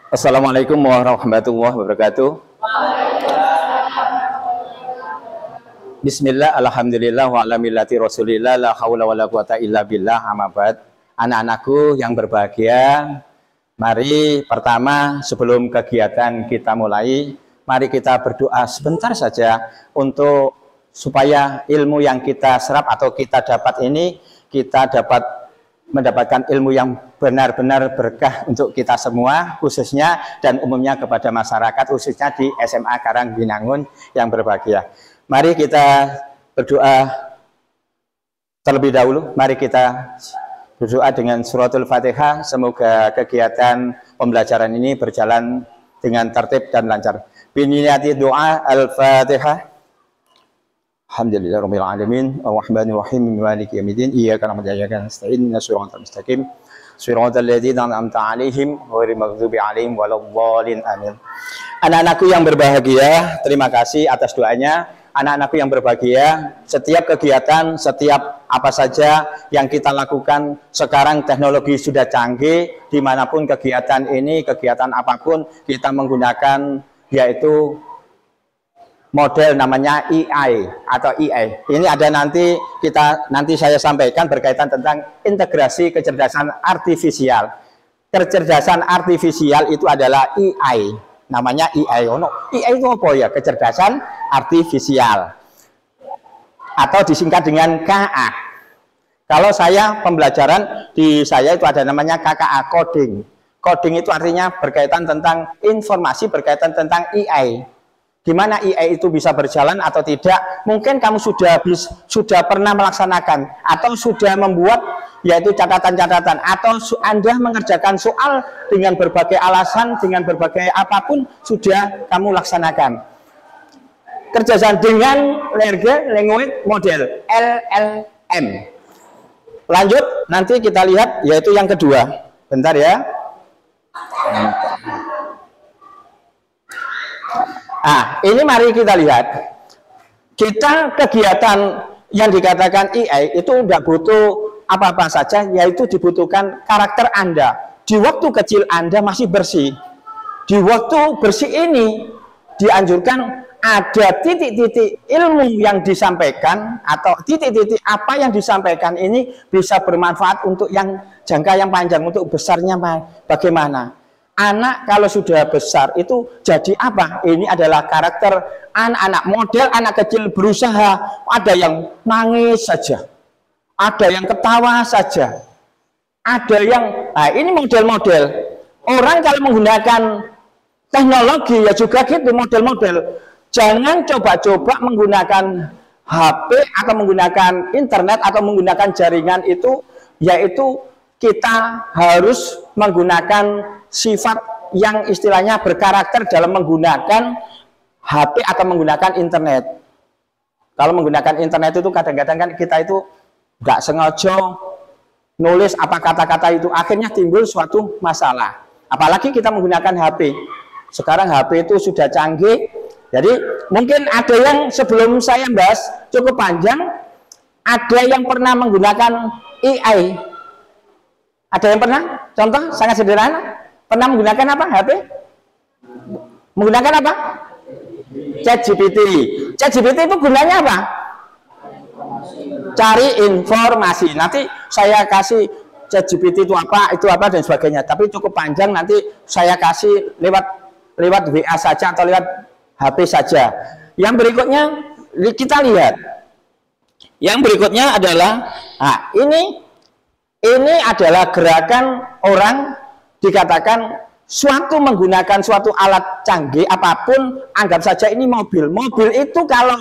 Assalamualaikum warahmatullahi wabarakatuh. Bismillah, alhamdulillah, wa ala millati rasulillah, la hawla wa la quwata illa billah, amma ba'd. Anak-anakku yang berbahagia, mari pertama sebelum kegiatan kita mulai, mari kita berdoa sebentar saja untuk supaya ilmu yang kita serap atau kita dapat ini, kita dapat mendapatkan ilmu yang benar-benar berkah untuk kita semua, khususnya dan umumnya kepada masyarakat, khususnya di SMA Karangbinangun yang berbahagia. Mari kita berdoa terlebih dahulu. Mari kita berdoa dengan suratul Fatihah. Semoga kegiatan pembelajaran ini berjalan dengan tertib dan lancar. Biniyati doa al-Fatihah. Alhamdulillahirabbil alamin, arrahmanir rahim, maliki yaumiddin, iyyaka na'budu wa iyyaka nasta'in, ihdinas siratal mustaqim, siratal ladzina an'amta 'alaihim ghairil maghdubi 'alaihim waladdallin, amin. Anak-anakku yang berbahagia, terima kasih atas doanya. Anak-anakku yang berbahagia, setiap kegiatan, setiap apa saja yang kita lakukan sekarang teknologi sudah canggih, dimanapun kegiatan ini, kegiatan apapun kita menggunakan yaitu model namanya AI atau EA. Ini ada nanti saya sampaikan berkaitan tentang integrasi kecerdasan artifisial. Kecerdasan artifisial itu adalah AI. Namanya AI. AI itu apa ya? Kecerdasan artifisial. Atau disingkat dengan KA. Kalau saya pembelajaran di saya itu ada namanya KKA, coding. Coding itu artinya berkaitan tentang informasi, berkaitan tentang AI. Gimana AI itu bisa berjalan atau tidak? Mungkin kamu sudah pernah melaksanakan atau sudah membuat yaitu catatan-catatan, atau Anda mengerjakan soal dengan berbagai alasan, dengan berbagai apapun sudah kamu laksanakan. Kerjasama dengan language model LLM. Lanjut, nanti kita lihat yaitu yang kedua. Bentar ya. Ini mari kita lihat. Kita kegiatan yang dikatakan AI itu tidak butuh apa-apa saja, yaitu dibutuhkan karakter Anda. Di waktu kecil Anda masih bersih. Di waktu bersih ini dianjurkan ada titik-titik ilmu yang disampaikan atau titik-titik apa yang disampaikan ini bisa bermanfaat untuk yang jangka yang panjang, untuk besarnya bagaimana. Anak kalau sudah besar itu jadi apa? Ini adalah karakter anak-anak, model anak kecil berusaha. Ada yang nangis saja, ada yang ketawa saja, ada yang ini model-model. Orang kalau menggunakan teknologi ya juga gitu, model-model. Jangan coba-coba menggunakan HP atau menggunakan internet atau menggunakan jaringan itu, yaitu kita harus menggunakan sifat yang istilahnya berkarakter dalam menggunakan HP atau menggunakan internet. Kalau menggunakan internet itu kadang-kadang kan kita itu nggak sengaja nulis apa kata-kata itu, akhirnya timbul suatu masalah. Apalagi kita menggunakan HP. Sekarang HP itu sudah canggih. Jadi mungkin ada yang sebelum saya bahas cukup panjang, ada yang pernah menggunakan AI. Ada yang pernah? Contoh sangat sederhana. Pernah menggunakan apa? HP? Menggunakan apa? ChatGPT. ChatGPT itu gunanya apa? Cari informasi. Nanti saya kasih ChatGPT itu apa dan sebagainya. Tapi cukup panjang, nanti saya kasih lewat WA saja atau lewat HP saja. Yang berikutnya kita lihat. Yang berikutnya adalah ini adalah gerakan orang dikatakan menggunakan suatu alat canggih apapun, anggap saja ini mobil. Mobil itu kalau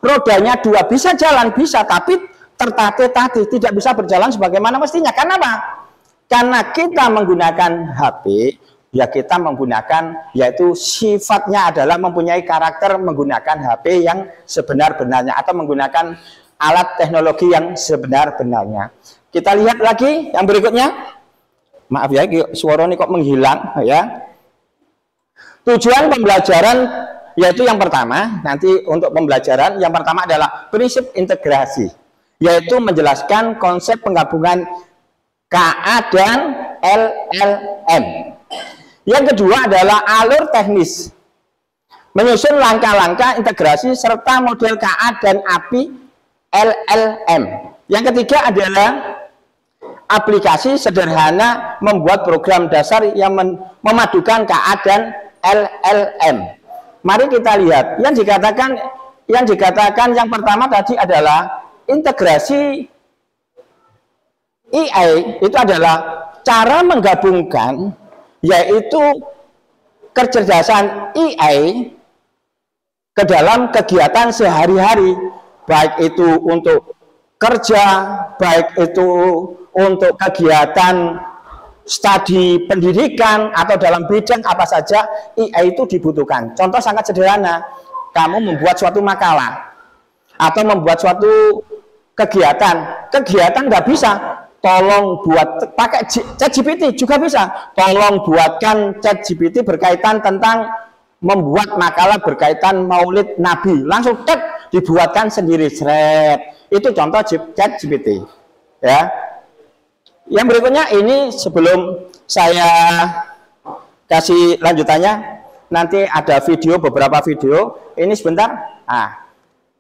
rodanya dua bisa jalan, bisa, tapi tertatih-tatih, tidak bisa berjalan sebagaimana mestinya. Karena apa? Karena kita menggunakan HP, ya kita menggunakan, yaitu sifatnya adalah mempunyai karakter menggunakan HP yang sebenar-benarnya atau menggunakan alat teknologi yang sebenar-benarnya. Kita lihat lagi yang berikutnya. Maaf ya, suara ini kok menghilang ya. Tujuan pembelajaran yaitu yang pertama, nanti untuk pembelajaran yang pertama adalah prinsip integrasi, yaitu menjelaskan konsep penggabungan KA dan LLM. Yang kedua adalah alur teknis, menyusun langkah-langkah integrasi serta model KA dan API LLM. Yang ketiga adalah aplikasi sederhana membuat program dasar yang memadukan KA dan LLM. Mari kita lihat yang dikatakan yang pertama tadi adalah integrasi AI itu adalah cara menggabungkan, yaitu kecerdasan AI ke dalam kegiatan sehari-hari, baik itu untuk kerja, baik itu untuk kegiatan studi pendidikan atau dalam bidang apa saja, AI itu dibutuhkan. Contoh sangat sederhana, kamu membuat suatu makalah atau membuat suatu kegiatan nggak bisa, tolong buat pakai ChatGPT juga bisa. Tolong buatkan ChatGPT berkaitan tentang membuat makalah berkaitan Maulid Nabi, langsung dibuatkan sendiri, seret. Itu contoh ChatGPT, ya. Yang berikutnya ini sebelum saya kasih lanjutannya, nanti ada video, beberapa video. Ini sebentar.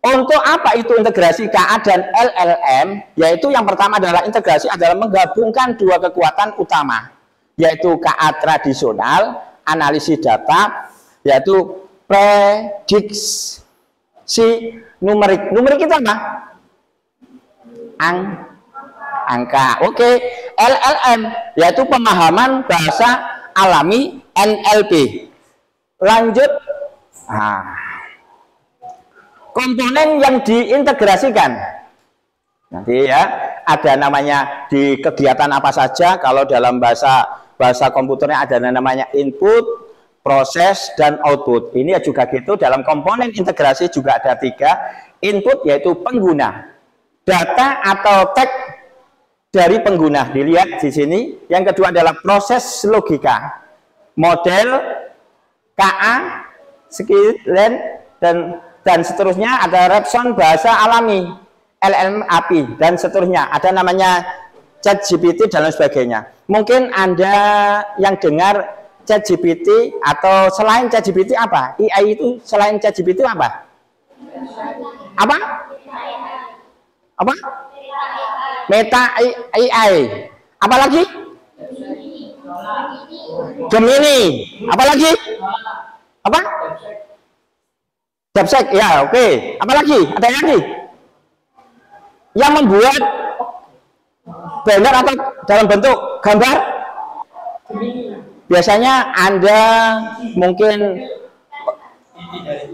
Untuk apa itu integrasi KA dan LLM? Yaitu yang pertama adalah integrasi adalah menggabungkan dua kekuatan utama, yaitu KA tradisional, analisis data, yaitu prediksi numerik. Numerik itu apa? Angka. Oke. LLM yaitu pemahaman bahasa alami, NLP. Lanjut. Komponen yang diintegrasikan nanti ya, ada namanya di kegiatan apa saja. Kalau dalam bahasa komputernya ada namanya input, proses, dan output. Ini juga gitu. Dalam komponen integrasi juga ada 3. Input yaitu pengguna, data atau teks dari pengguna, dilihat di sini. Yang kedua adalah proses logika, model KA, skill, dan seterusnya. Ada Repson bahasa alami, LLM API, dan seterusnya. Ada namanya ChatGPT dan lain sebagainya. Mungkin Anda yang dengar ChatGPT atau selain ChatGPT apa? AI itu selain ChatGPT apa? Apa? Apa? Meta AI. Apa lagi? Gemini. Apa lagi? Apa? Dapsek. Ya, oke. Apa lagi? Ada lagi? Yang membuat banner atau dalam bentuk gambar? Biasanya Anda mungkin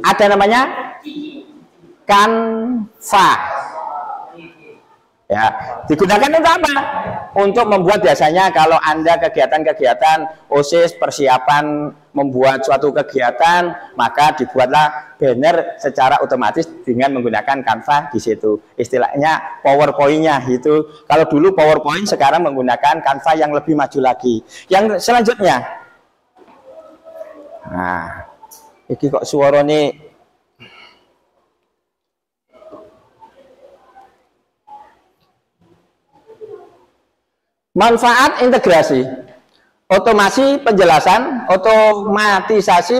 ada namanya Canva. Ya, digunakan untuk apa? Untuk membuat, biasanya kalau Anda kegiatan-kegiatan OSIS, persiapan membuat suatu kegiatan, maka dibuatlah banner secara otomatis dengan menggunakan Canva di situ. Istilahnya PowerPoint-nya itu. Kalau dulu PowerPoint, sekarang menggunakan Canva yang lebih maju lagi. Yang selanjutnya, ini kok suara nih. Manfaat integrasi, otomatisasi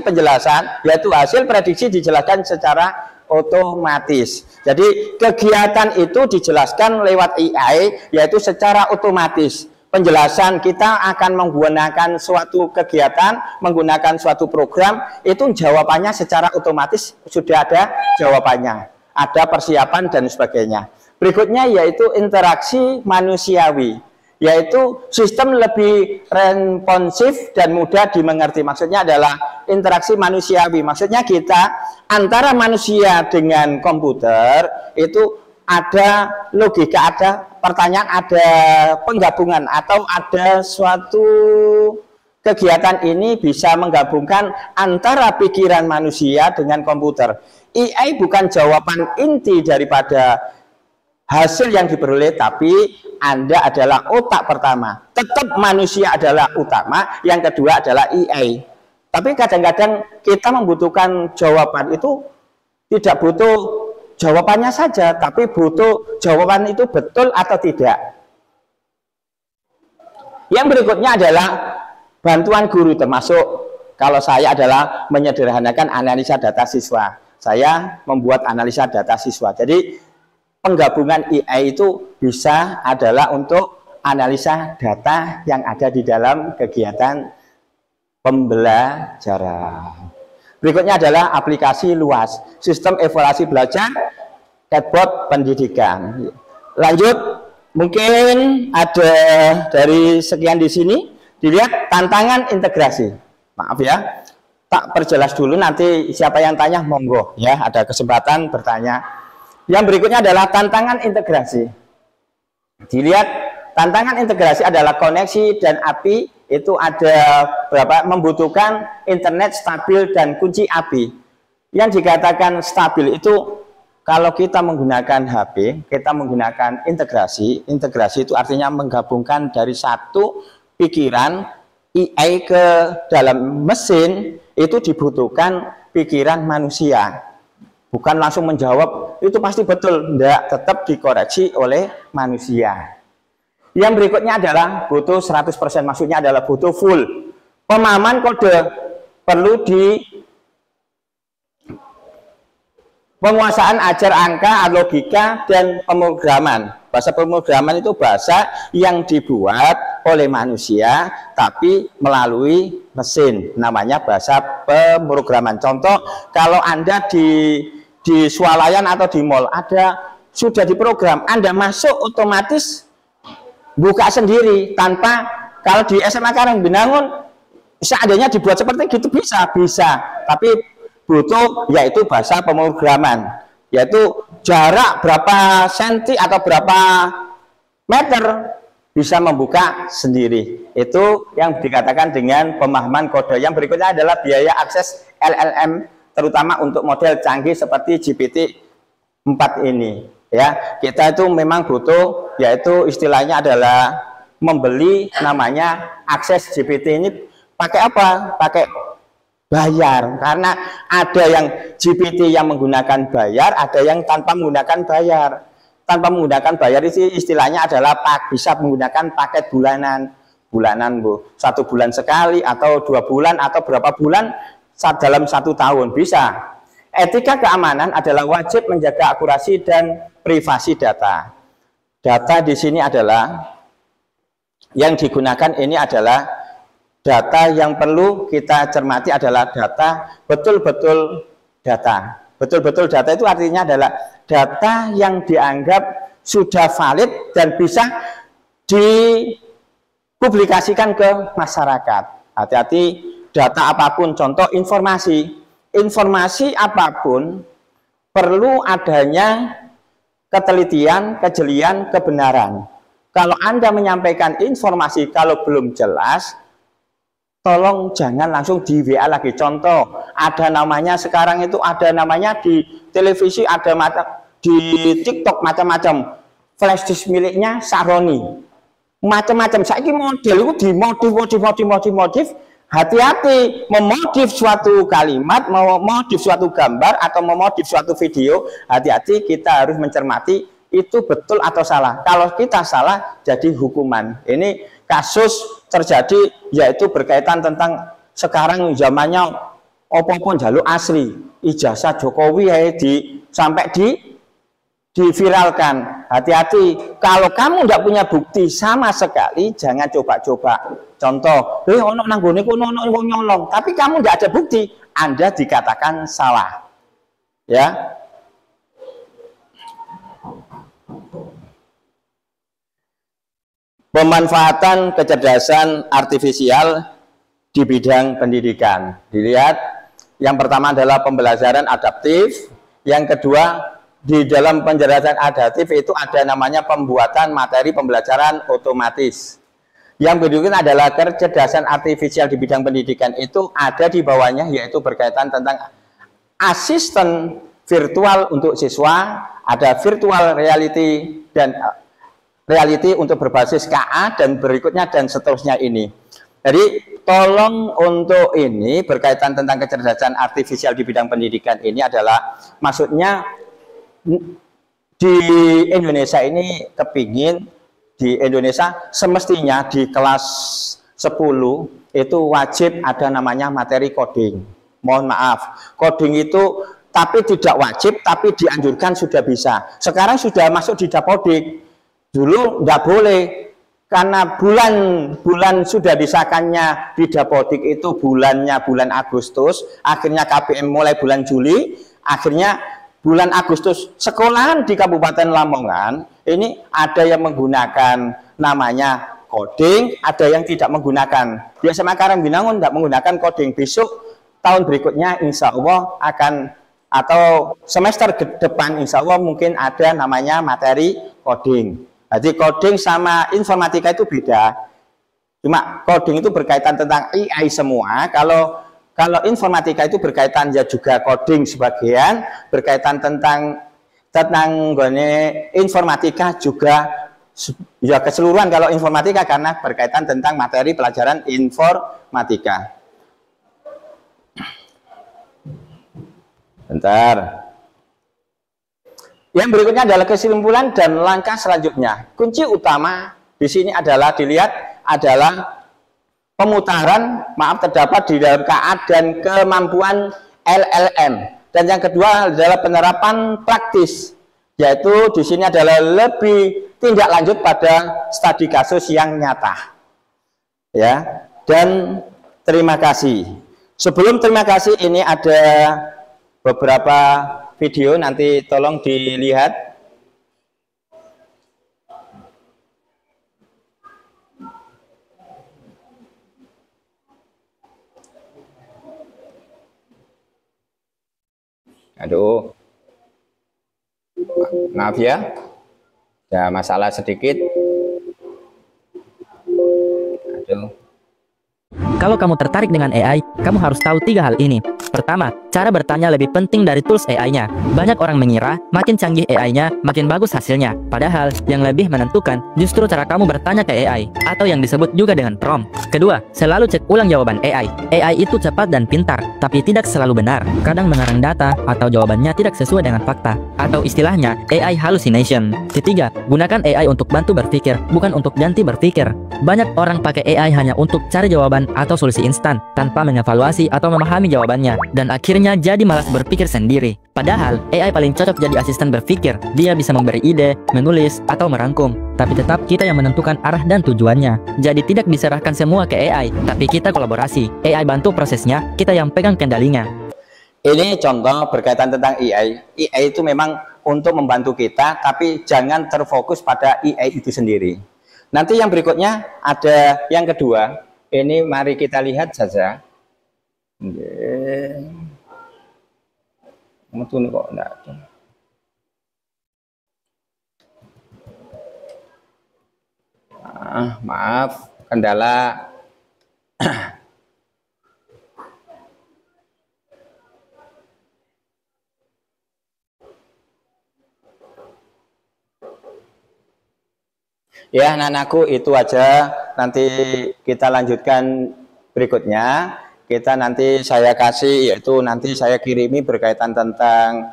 penjelasan, yaitu hasil prediksi dijelaskan secara otomatis. Jadi kegiatan itu dijelaskan lewat AI, yaitu secara otomatis. Penjelasan kita akan menggunakan suatu kegiatan, menggunakan suatu program, itu jawabannya secara otomatis sudah ada jawabannya, ada persiapan dan sebagainya. Berikutnya yaitu interaksi manusiawi, yaitu sistem lebih responsif dan mudah dimengerti. Maksudnya adalah interaksi manusiawi. Maksudnya kita antara manusia dengan komputer itu ada logika, ada pertanyaan, ada penggabungan, atau ada suatu kegiatan ini bisa menggabungkan antara pikiran manusia dengan komputer. AI bukan jawaban inti daripada hasil yang diperoleh, tapi Anda adalah otak pertama. Tetap manusia adalah utama, yang kedua adalah AI. Tapi kadang-kadang kita membutuhkan jawaban itu tidak butuh jawabannya saja, tapi butuh jawaban itu betul atau tidak. Yang berikutnya adalah bantuan guru, termasuk kalau saya adalah menyederhanakan analisa data siswa. Saya membuat analisa data siswa. Jadi penggabungan AI itu bisa adalah untuk analisa data yang ada di dalam kegiatan pembelajaran. Berikutnya adalah aplikasi luas, sistem evaluasi belajar, chatbot pendidikan. Lanjut, mungkin ada dari sekian di sini, dilihat tantangan integrasi. Maaf ya, tak perjelas dulu, nanti siapa yang tanya monggo ya, ada kesempatan bertanya. Yang berikutnya adalah tantangan integrasi. Dilihat tantangan integrasi adalah koneksi dan API itu ada berapa, membutuhkan internet stabil dan kunci API. Yang dikatakan stabil itu kalau kita menggunakan HP, kita menggunakan integrasi. Integrasi itu artinya menggabungkan dari satu pikiran AI ke dalam mesin, itu dibutuhkan pikiran manusia. Bukan langsung menjawab, itu pasti betul. Tidak, tetap dikoreksi oleh manusia. Yang berikutnya adalah butuh 100%, maksudnya adalah butuh full. Pemahaman kode perlu di penguasaan ajar angka, logika, dan pemrograman. Bahasa pemrograman itu bahasa yang dibuat oleh manusia tapi melalui mesin. Namanya bahasa pemrograman. Contoh, kalau Anda di swalayan atau di mall ada sudah diprogram, Anda masuk otomatis buka sendiri tanpa, kalau di SMA Karang Binangun seandainya dibuat seperti gitu bisa, tapi butuh yaitu bahasa pemrograman, yaitu jarak berapa senti atau berapa meter bisa membuka sendiri. Itu yang dikatakan dengan pemahaman kode. Yang berikutnya adalah biaya akses LLM, terutama untuk model canggih seperti GPT-4 ini. Ya, kita itu memang butuh, yaitu istilahnya adalah membeli namanya akses GPT ini. Pakai apa? Pakai bayar, karena ada yang GPT yang menggunakan bayar, ada yang tanpa menggunakan bayar. Tanpa menggunakan bayar itu istilahnya adalah bisa menggunakan paket bulanan, Bu. 1 bulan sekali atau 2 bulan atau berapa bulan dalam 1 tahun bisa. Etika keamanan adalah wajib menjaga akurasi dan privasi data. Data di sini adalah yang digunakan ini adalah data yang perlu kita cermati adalah data betul-betul data. Betul-betul data itu artinya adalah data yang dianggap sudah valid dan bisa dipublikasikan ke masyarakat. Hati-hati, data apapun, contoh informasi apapun perlu adanya ketelitian, kejelian, kebenaran. Kalau Anda menyampaikan informasi kalau belum jelas, tolong jangan langsung di WA lagi. Contoh, ada namanya sekarang itu ada namanya di televisi, ada di TikTok macam-macam. Flash disk miliknya Saroni. Macam-macam. Saya ini model itu dimodif. Hati-hati memodif suatu kalimat, memodif suatu gambar atau memodif suatu video. Hati-hati, kita harus mencermati itu betul atau salah. Kalau kita salah, jadi hukuman. Ini kasus terjadi, yaitu berkaitan tentang sekarang zamannya opo-opo jaluk asli, ijazah Jokowi sampai diviralkan. Hati-hati, kalau kamu tidak punya bukti sama sekali, jangan coba-coba. Contoh, ono nanggone kono ono wong nyolong, tapi kamu tidak ada bukti, Anda dikatakan salah. Ya. Pemanfaatan kecerdasan artifisial di bidang pendidikan. Dilihat, yang pertama adalah pembelajaran adaptif, yang kedua di dalam penjelasan adaptif itu ada namanya pembuatan materi pembelajaran otomatis. Yang berikutnya adalah kecerdasan artifisial di bidang pendidikan, itu ada di bawahnya, yaitu berkaitan tentang asisten virtual untuk siswa, ada virtual reality dan reality untuk berbasis KA, dan berikutnya dan seterusnya ini. Jadi tolong untuk ini berkaitan tentang kecerdasan artifisial di bidang pendidikan ini adalah maksudnya di Indonesia ini kepingin di Indonesia semestinya di kelas 10 itu wajib ada namanya materi coding. Mohon maaf, coding itu tapi tidak wajib, tapi dianjurkan sudah bisa. Sekarang sudah masuk di Dapodik. Dulu tidak boleh, karena bulan sudah disahkannya di Dapodik itu bulannya bulan Agustus, akhirnya KPM mulai bulan Juli, akhirnya bulan Agustus sekolahan di Kabupaten Lamongan ini ada yang menggunakan namanya coding, ada yang tidak menggunakan. Di SMA Karangginangun tidak menggunakan coding. Besok tahun berikutnya insya Allah akan, atau semester ke depan insya Allah mungkin ada namanya materi coding. Jadi coding sama informatika itu beda. Cuma coding itu berkaitan tentang AI semua. Kalau informatika itu berkaitan ya juga coding sebagian, berkaitan tentang informatika juga ya keseluruhan kalau informatika karena berkaitan tentang materi pelajaran informatika. Bentar. Yang berikutnya adalah kesimpulan dan langkah selanjutnya. Kunci utama di sini adalah dilihat adalah pemutaran, terdapat di dalam KA dan kemampuan LLM. Dan yang kedua adalah penerapan praktis, yaitu di sini adalah lebih tindak lanjut pada studi kasus yang nyata. Ya, dan terima kasih. Sebelum terima kasih ini ada beberapa video, nanti tolong dilihat. Aduh, maaf ya, ada masalah sedikit. Aduh. Kalau kamu tertarik dengan AI, kamu harus tahu 3 hal ini. Pertama, cara bertanya lebih penting dari tools AI-nya. Banyak orang mengira makin canggih AI-nya, makin bagus hasilnya. Padahal, yang lebih menentukan justru cara kamu bertanya ke AI, atau yang disebut juga dengan prompt. Kedua, selalu cek ulang jawaban AI. AI itu cepat dan pintar, tapi tidak selalu benar. Kadang mengarang data, atau jawabannya tidak sesuai dengan fakta. Atau istilahnya, AI hallucination. Ketiga, gunakan AI untuk bantu berpikir, bukan untuk ganti berpikir. Banyak orang pakai AI hanya untuk cari jawaban atau solusi instan, tanpa mengevaluasi atau memahami jawabannya, dan akhirnya jadi malas berpikir sendiri. Padahal, AI paling cocok jadi asisten berpikir. Dia bisa memberi ide, menulis, atau merangkum. Tapi tetap kita yang menentukan arah dan tujuannya. Jadi tidak diserahkan semua ke AI, tapi kita kolaborasi. AI bantu prosesnya, kita yang pegang kendalinya. Ini contoh berkaitan tentang AI. AI itu memang untuk membantu kita, tapi jangan terfokus pada AI itu sendiri. Nanti yang berikutnya ada yang kedua. Ini mari kita lihat saja. Ini kok enggak ada. Maaf, kendala. Ya, anak-anakku, itu aja. Nanti kita lanjutkan berikutnya. Kita nanti saya kasih, yaitu nanti saya kirimi berkaitan tentang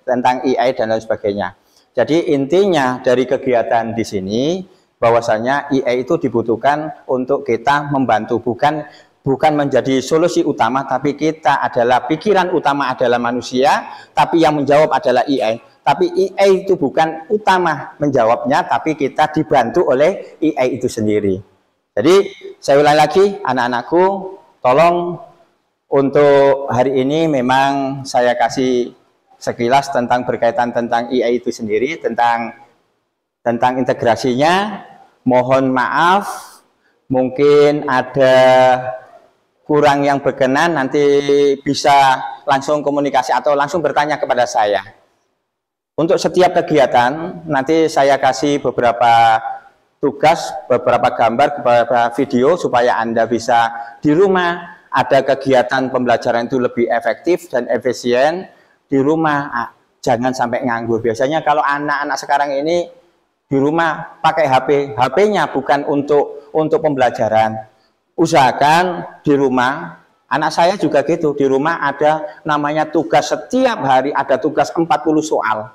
tentang AI dan lain sebagainya. Jadi intinya dari kegiatan di sini bahwasanya AI itu dibutuhkan untuk kita membantu, bukan menjadi solusi utama, tapi kita adalah pikiran utama adalah manusia, tapi yang menjawab adalah AI. Tapi AI itu bukan utama menjawabnya, tapi kita dibantu oleh AI itu sendiri. Jadi saya ulang lagi, anak-anakku, tolong untuk hari ini memang saya kasih sekilas tentang berkaitan tentang AI itu sendiri, tentang integrasinya. Mohon maaf, mungkin ada kurang yang berkenan, nanti bisa langsung komunikasi atau langsung bertanya kepada saya. Untuk setiap kegiatan, nanti saya kasih beberapa tugas, beberapa gambar, beberapa video, supaya Anda bisa di rumah ada kegiatan pembelajaran itu lebih efektif dan efisien. Di rumah, jangan sampai nganggur. Biasanya kalau anak-anak sekarang ini di rumah pakai HP, HP-nya bukan untuk pembelajaran. Usahakan di rumah, anak saya juga gitu, di rumah ada namanya tugas, setiap hari ada tugas 40 soal.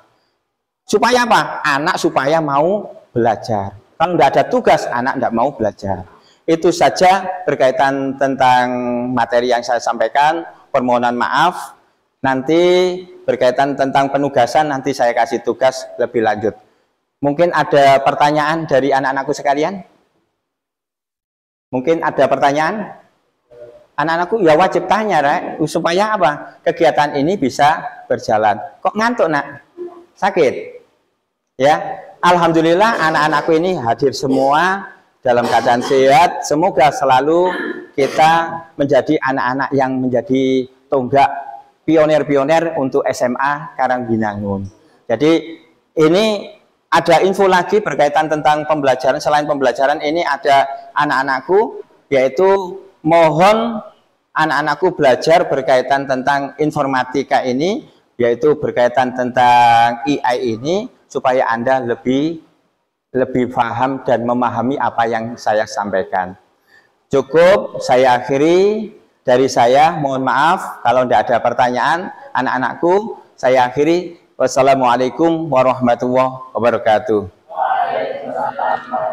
Supaya apa? Anak supaya mau belajar. Kalau tidak ada tugas, anak tidak mau belajar. Itu saja berkaitan tentang materi yang saya sampaikan. Permohonan maaf. Nanti berkaitan tentang penugasan, nanti saya kasih tugas lebih lanjut. Mungkin ada pertanyaan dari anak-anakku sekalian? Mungkin ada pertanyaan? Anak-anakku ya wajib tanya, Rek, supaya apa? Kegiatan ini bisa berjalan. Kok ngantuk, Nak? Sakit? Ya, alhamdulillah anak-anakku ini hadir semua dalam keadaan sehat. Semoga selalu kita menjadi anak-anak yang menjadi tonggak pionir-pionir untuk SMA Karangbinangun. Jadi ini ada info lagi berkaitan tentang pembelajaran. Selain pembelajaran ini ada anak-anakku, yaitu mohon anak-anakku belajar berkaitan tentang informatika ini, yaitu berkaitan tentang AI ini, supaya Anda lebih paham dan memahami apa yang saya sampaikan. Cukup saya akhiri dari saya. Mohon maaf kalau tidak ada pertanyaan anak-anakku. Saya akhiri. Wassalamualaikum warahmatullahi wabarakatuh. Waalaikumsalam.